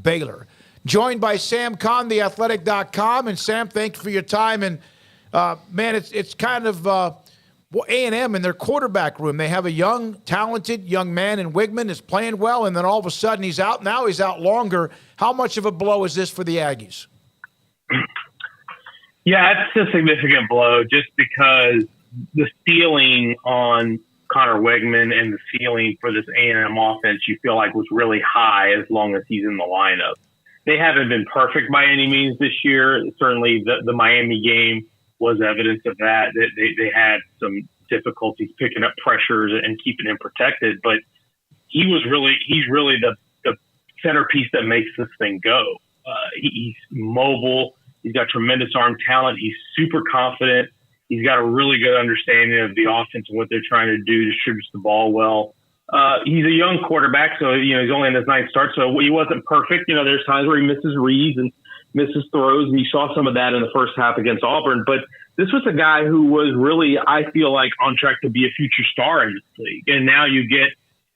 Baylor. Joined by Sam Kahn, theathletic.com. And Sam, thank you for your time. And, man, it's kind of A&M in their quarterback room. They have a young, talented young man in Weigmen is playing well, and then all of a sudden he's out. Now he's out longer. How much of a blow is this for the Aggies? Yeah, it's a significant blow just because the ceiling on Conner Weigman and the ceiling for this A&M offense you feel like was really high as long as he's in the lineup. They haven't been perfect by any means this year. Certainly the Miami game was evidence of that. They had some difficulties picking up pressures and keeping him protected, but he's really the centerpiece that makes this thing go. He's mobile. He's got tremendous arm talent. He's super confident. He's got a really good understanding of the offense and what they're trying to do, distributes the ball well. He's a young quarterback, so he's only in his ninth start, so he wasn't perfect. There's times where he misses reads and misses throws, and you saw some of that in the first half against Auburn. But this was a guy who was really, I feel like, on track to be a future star in this league. And now you get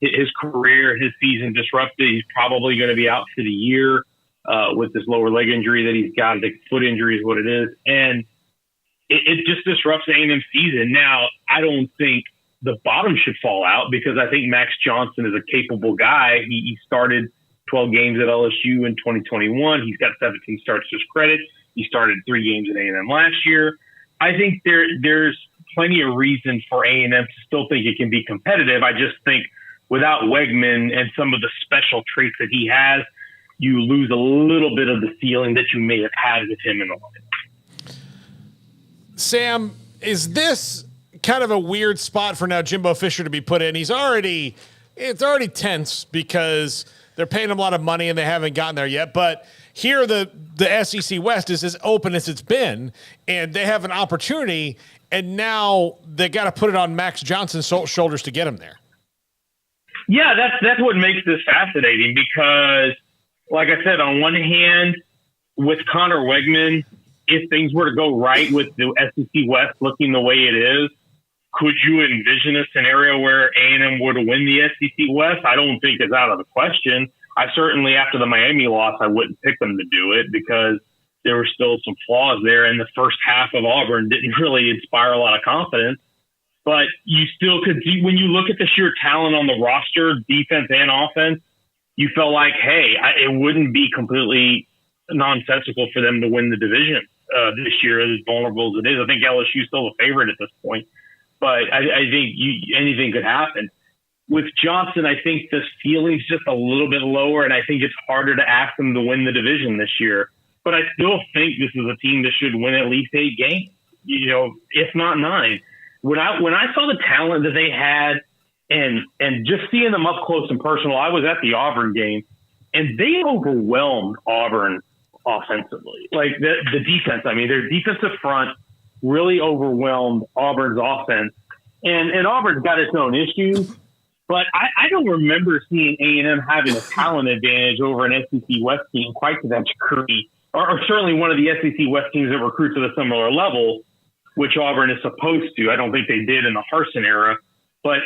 his career, his season disrupted. He's probably going to be out for the year with this lower leg injury that he's got. The foot injury is what it is. And it just disrupts A&M season. Now, I don't think the bottom should fall out because I think Max Johnson is a capable guy. He started 12 games at LSU in 2021. He's got 17 starts to his credit. He started 3 games at A&M last year. I think there's plenty of reason for A&M to still think it can be competitive. I just think without Weigman and some of the special traits that he has, you lose a little bit of the ceiling that you may have had with him in the lineup. Sam, is this kind of a weird spot for now Jimbo Fisher to be put in? It's already tense because they're paying him a lot of money and they haven't gotten there yet. But here the SEC West is as open as it's been, and they have an opportunity, and now they got to put it on Max Johnson's shoulders to get him there. Yeah, that's what makes this fascinating because, like I said, on one hand, with Conner Weigman, if things were to go right with the SEC West looking the way it is, could you envision a scenario where A&M would win the SEC West? I don't think it's out of the question. I certainly, after the Miami loss, I wouldn't pick them to do it because there were still some flaws there, and the first half of Auburn didn't really inspire a lot of confidence. But you still could see, when you look at the sheer talent on the roster, defense and offense, you felt like, hey, it wouldn't be completely nonsensical for them to win the division this year, as vulnerable as it is. I think LSU is still a favorite at this point. But I think anything could happen. With Johnson, I think the ceiling's just a little bit lower, and I think it's harder to ask them to win the division this year. But I still think this is a team that should win at least 8 games, if not 9. When I saw the talent that they had and just seeing them up close and personal, I was at the Auburn game, and they overwhelmed Auburn offensively. Like the defense, their defensive front really overwhelmed Auburn's offense. And Auburn's got its own issues, but I don't remember seeing A&M having a talent advantage over an SEC West team quite to that degree, or certainly one of the SEC West teams that recruits at a similar level, which Auburn is supposed to. I don't think they did in the Harsin era. But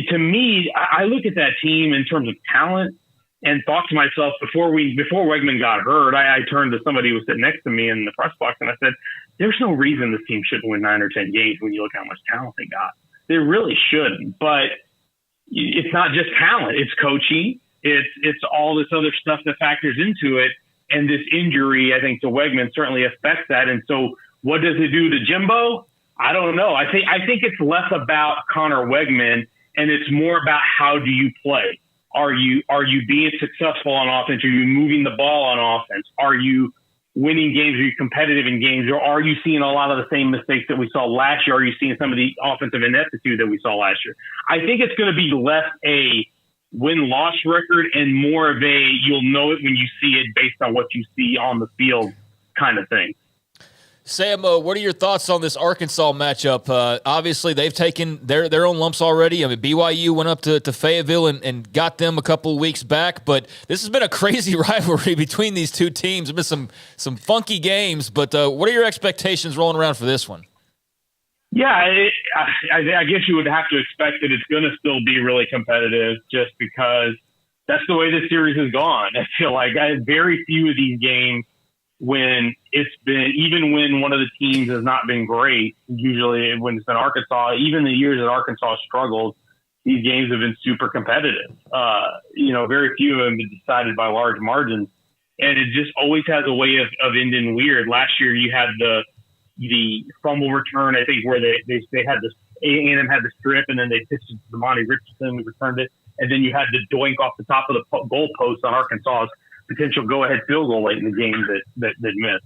to me, I look at that team in terms of talent and thought to myself, before Weigman got hurt, I turned to somebody who was sitting next to me in the press box and I said, there's no reason this team shouldn't win 9 or 10 games when you look how much talent they got. They really shouldn't. But it's not just talent. It's coaching. It's all this other stuff that factors into it. And this injury, I think, to Weigman certainly affects that. And so what does it do to Jimbo? I don't know. I think it's less about Conner Weigman and it's more about how do you play. Are you being successful on offense? Are you moving the ball on offense? Are you winning games? Are you competitive in games? Or are you seeing a lot of the same mistakes that we saw last year? Are you seeing some of the offensive ineptitude that we saw last year? I think it's going to be less a win-loss record and more of a you'll know it when you see it based on what you see on the field kind of thing. Sam, what are your thoughts on this Arkansas matchup? Obviously, they've taken their own lumps already. BYU went up to Fayetteville and got them a couple of weeks back, but this has been a crazy rivalry between these two teams. There's been some funky games, but what are your expectations rolling around for this one? Yeah, I guess you would have to expect that it's going to still be really competitive just because that's the way this series has gone. I feel like I have very few of these games when it's been, even when one of the teams has not been great, usually when it's been Arkansas, even the years that Arkansas struggled, these games have been super competitive. Very few of them have been decided by large margins. And it just always has a way of ending weird. Last year you had the fumble return, I think, where they had this, A&M had the strip, and then they pitched it to Monty Richardson, who returned it. And then you had the doink off the top of the goalpost on Arkansas's potential go-ahead field goal late in the game that missed.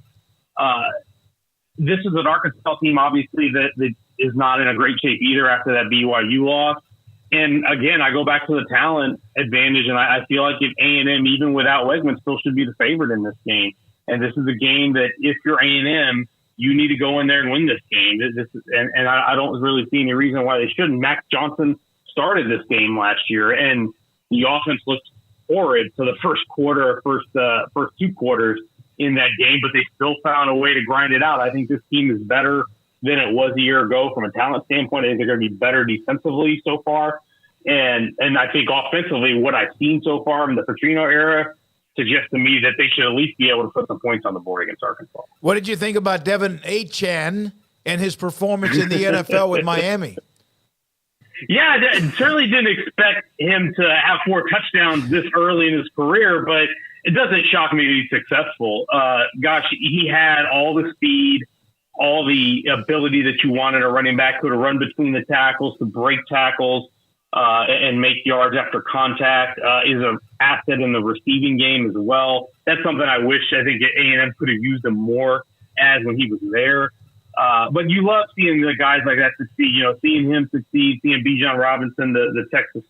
This is an Arkansas team, obviously, that is not in a great shape either after that BYU loss. And again, I go back to the talent advantage, and I feel like if A&M, even without Weigman, still should be the favorite in this game. And this is a game that if you're A&M, you need to go in there and win this game. I don't really see any reason why they shouldn't. Max Johnson started this game last year, and the offense looked horrid for the first two quarters in that game, but they still found a way to grind it out. I think this team is better than it was a year ago from a talent standpoint. I think they're going to be better defensively so far. And I think offensively, what I've seen so far in the Petrino era suggests to me that they should at least be able to put some points on the board against Arkansas. What did you think about Devin Achane and his performance in the NFL with Miami? Yeah, I certainly didn't expect him to have 4 touchdowns this early in his career, but it doesn't shock me to be successful. He had all the speed, all the ability that you want in a running back, to run between the tackles, to break tackles, and make yards after contact, is an asset in the receiving game as well. That's something I think A&M could have used him more as when he was there. But you love seeing the guys like that succeed, seeing him succeed, seeing Bijan Robinson, the Texas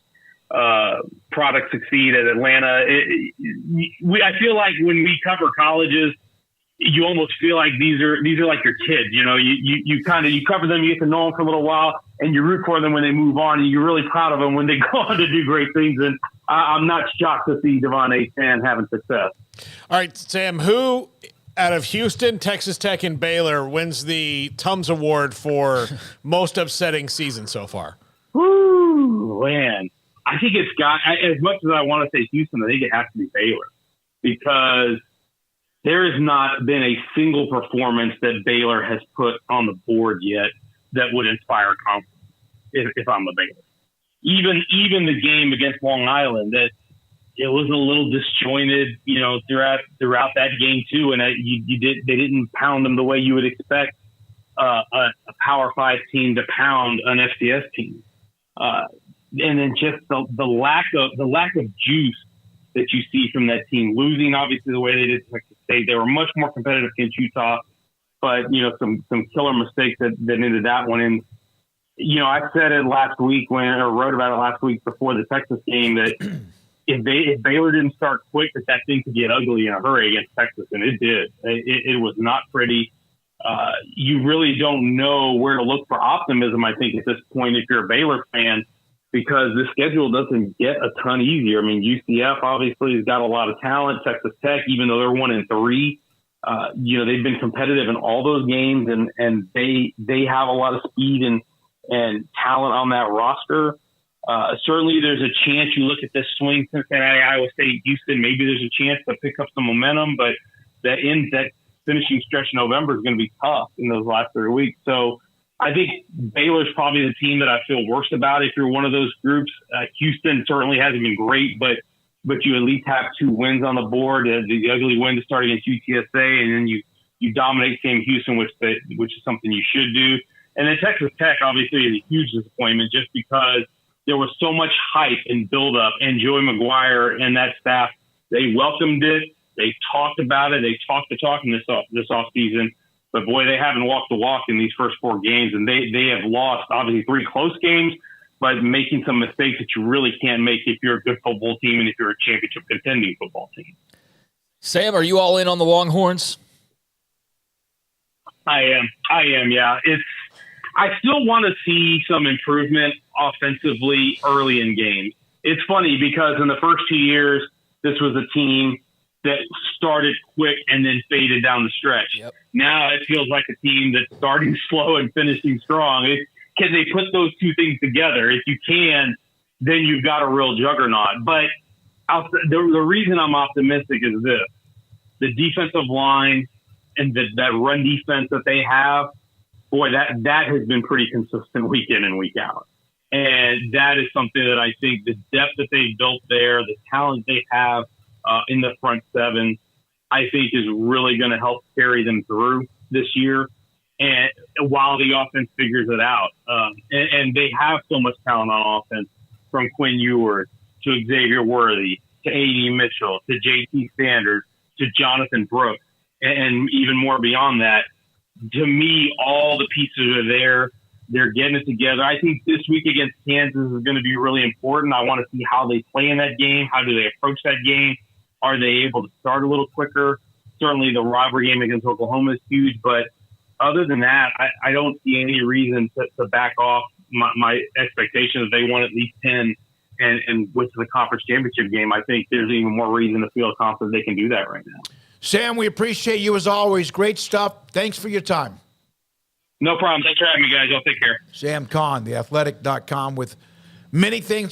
product, succeed at Atlanta. I feel like when we cover colleges, you almost feel like these are like your kids. You cover them, you get to know them for a little while, and you root for them when they move on, and you're really proud of them when they go on to do great things. And I'm not shocked to see Devon Achane having success. All right, Sam, who out of Houston, Texas Tech, and Baylor wins the Tums Award for most upsetting season so far? Woo, man. I think it's got, as much as I want to say Houston, I think it has to be Baylor, because there has not been a single performance that Baylor has put on the board yet that would inspire confidence if I'm a Baylor. Even the game against Long Island, that it was a little disjointed, throughout that game too, and they didn't pound them the way you would expect a Power 5 team to pound an FCS team, and then just the lack of juice that you see from that team, losing obviously the way they did Texas State. They were much more competitive against Utah, but some killer mistakes that ended that one. And I said it last week wrote about it last week before the Texas game, that if Baylor didn't start quick, that thing could get ugly in a hurry against Texas, and it did. It was not pretty. You really don't know where to look for optimism, I think, at this point, if you're a Baylor fan, because the schedule doesn't get a ton easier. I mean, UCF obviously has got a lot of talent. Texas Tech, even though they're 1-3, they've been competitive in all those games, and they have a lot of speed and talent on that roster. Certainly there's a chance you look at this swing, Cincinnati, Iowa State, Houston, maybe there's a chance to pick up some momentum, but that finishing stretch in November is going to be tough in those last 3 weeks. So I think Baylor's probably the team that I feel worst about if you're one of those groups. Houston certainly hasn't been great, but you at least have 2 wins on the board. The ugly win to start against UTSA, and then you dominate Sam Houston, which is something you should do. And then Texas Tech obviously is a huge disappointment, just because there was so much hype and buildup, and Joey McGuire and that staff, they welcomed it. They talked about it. They talked the talk in this offseason. But, boy, they haven't walked the walk in these first 4 games, and they have lost, obviously, 3 close games, but making some mistakes that you really can't make if you're a good football team and if you're a championship contending football team. Sam, are you all in on the Longhorns? I am, yeah. I still want to see some improvement offensively early in games. It's funny because in the first 2 years, this was a team that started quick and then faded down the stretch. Yep. Now it feels like a team that's starting slow and finishing strong. Can they put those two things together? If you can, then you've got a real juggernaut. But the reason I'm optimistic is this: the defensive line and that run defense that they have. Boy, that has been pretty consistent week in and week out. And that is something that I think the depth that they've built there, the talent they have in the front seven, I think is really going to help carry them through this year. And while the offense figures it out, and they have so much talent on offense, from Quinn Ewers to Xavier Worthy to A.D. Mitchell to J.T. Sanders to Jonathan Brooks, and even more beyond that. To me, all the pieces are there. They're getting it together. I think this week against Kansas is going to be really important. I want to see how they play in that game. How do they approach that game? Are they able to start a little quicker? Certainly the rivalry game against Oklahoma is huge, but other than that, I don't see any reason to back off my expectation that they won at least 10 and went to the conference championship game. I think there's even more reason to feel confident they can do that right now. Sam, we appreciate you as always. Great stuff. Thanks for your time. No problem. Thanks for having me, guys. Y'all take care. Sam Conn, theathletic.com, with many things